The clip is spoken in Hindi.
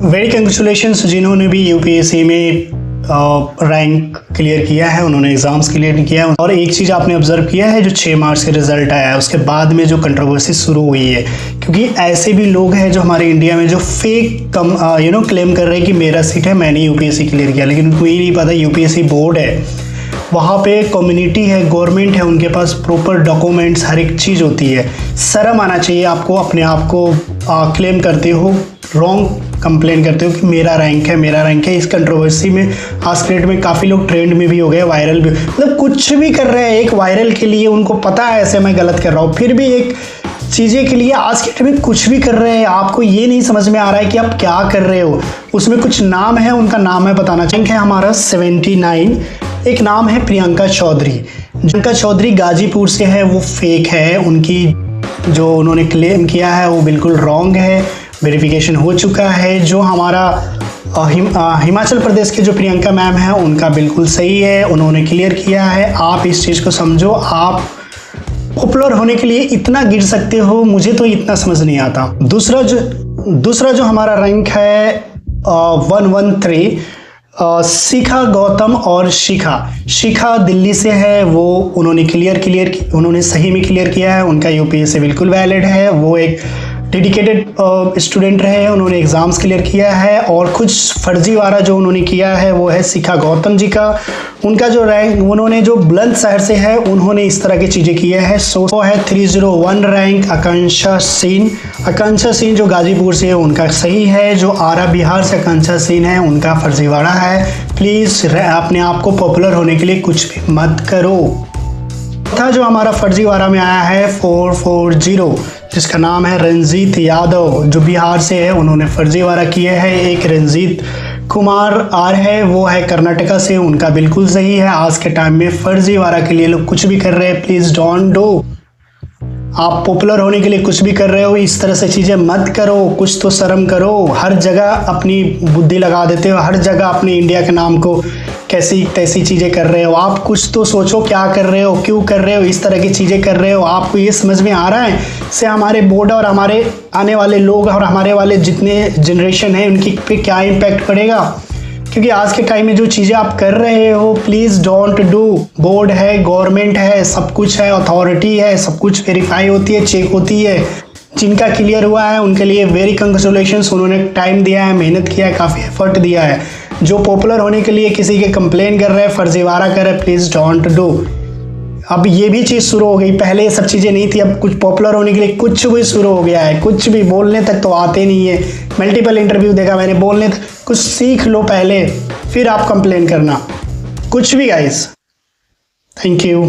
वेरी कंग्रेचुलेशंस जिन्होंने भी यूपीएससी में रैंक क्लियर किया है, उन्होंने एग्ज़ाम्स क्लियर किया है। और एक चीज़ आपने ऑब्जर्व किया है, जो 6 मार्च के रिजल्ट आया है उसके बाद में जो कंट्रोवर्सी शुरू हुई है, क्योंकि ऐसे भी लोग हैं जो हमारे इंडिया में जो फेक क्लेम कर रहे हैं कि मेरा सीट है, मैंने यूपीएससी क्लियर किया, लेकिन उनको ये नहीं पता यूपीएससी बोर्ड है, वहाँ पे कम्युनिटी है, गवर्नमेंट है, उनके पास प्रॉपर डॉक्यूमेंट्स हर एक चीज़ होती है। शर्म आना चाहिए आपको, अपने आप को क्लेम करते हो, रॉन्ग कंप्लेन करते हो कि मेरा रैंक है, मेरा रैंक है। इस कंट्रोवर्सी में आज के डेट में काफ़ी लोग ट्रेंड में भी हो गए, वायरल भी, मतलब कुछ भी कर रहे हैं एक वायरल के लिए। उनको पता है ऐसे मैं गलत कर रहा हूँ, फिर भी एक चीज़ें के लिए आज के डेट में कुछ भी कर रहे हैं। आपको ये नहीं समझ में आ रहा है कि आप क्या कर रहे हो। उसमें कुछ नाम है, उनका नाम है बताना चाहिए। हमारा 79, एक नाम है प्रियंका चौधरी। प्रियंका चौधरी गाजीपुर से है, वो फेक है। उनकी जो उन्होंने क्लेम किया है वो बिल्कुल रॉन्ग है, वेरिफिकेशन हो चुका है। जो हमारा हिमाचल प्रदेश के जो प्रियंका मैम है उनका बिल्कुल सही है, उन्होंने क्लियर किया है। आप इस चीज़ को समझो, आप पॉपुलर होने के लिए इतना गिर सकते हो, मुझे तो इतना समझ नहीं आता। दूसरा जो हमारा रैंक है 113, शिखा गौतम और शिखा दिल्ली से है, वो उन्होंने सही में क्लियर किया है, उनका यूपीएससी बिल्कुल वैलिड है। वो एक डेडिकेटेड स्टूडेंट रहे, उन्होंने एग्ज़ाम्स क्लियर किया है। और कुछ फर्जीवाड़ा जो उन्होंने किया है वो है शिखा गौतम जी का। उनका जो रैंक, उन्होंने जो बुलंदशहर से है, उन्होंने इस तरह की चीज़ें की है। सो है 301 रैंक आकांक्षा सिंह जो गाजीपुर से है उनका सही है। जो आरा बिहार से आकांक्षा सिंह है उनका फर्जीवाड़ा है। प्लीज़ अपने आप को पॉपुलर होने के लिए कुछ भी मत करो। था जो हमारा फर्जीवाड़ा में आया है 440, जिसका नाम है रंजीत यादव, जो बिहार से है, उन्होंने फर्जीवाड़ा किया है। एक रंजीत कुमार आर है, वो है कर्नाटका से, उनका बिल्कुल सही है। आज के टाइम में फर्जीवाड़ा के लिए लोग कुछ भी कर रहे हैं, प्लीज़ डोंट डू। आप पॉपुलर होने के लिए कुछ भी कर रहे हो, इस तरह से चीज़ें मत करो, कुछ तो शर्म करो। हर जगह अपनी बुद्धि लगा देते हो, हर जगह अपने इंडिया के नाम को कैसी तैसी चीज़ें कर रहे हो। आप कुछ तो सोचो, क्या कर रहे हो, क्यों कर रहे हो, इस तरह की चीज़ें कर रहे हो। आपको ये समझ में आ रहा है इससे हमारे बोर्ड और हमारे आने वाले लोग और हमारे वाले जितने जनरेशन हैं उनकी पे क्या इम्पैक्ट पड़ेगा। क्योंकि आज के टाइम में जो चीज़ें आप कर रहे हो, प्लीज़ डोंट डू। बोर्ड है, गवर्नमेंट है, सब कुछ है, अथॉरिटी है, सब कुछ वेरीफाई होती है, चेक होती है। जिनका क्लियर हुआ है उनके लिए वेरी कंग्रेचुलेशंस, उन्होंने टाइम दिया है, मेहनत किया है, काफ़ी एफर्ट दिया है। जो पॉपुलर होने के लिए किसी के कंप्लेन कर रहे हैं, फर्जीवाड़ा कर रहे हैं, प्लीज़ डोंट डू। अब ये भी चीज़ शुरू हो गई, पहले ये सब चीज़ें नहीं थी, अब कुछ पॉपुलर होने के लिए कुछ भी शुरू हो गया है। कुछ भी बोलने तक तो आते नहीं है। मल्टीपल इंटरव्यू देखा मैंने, बोलने तक कुछ सीख लो पहले, फिर आप कंप्लेन करना, कुछ भी गाइस। Thank you.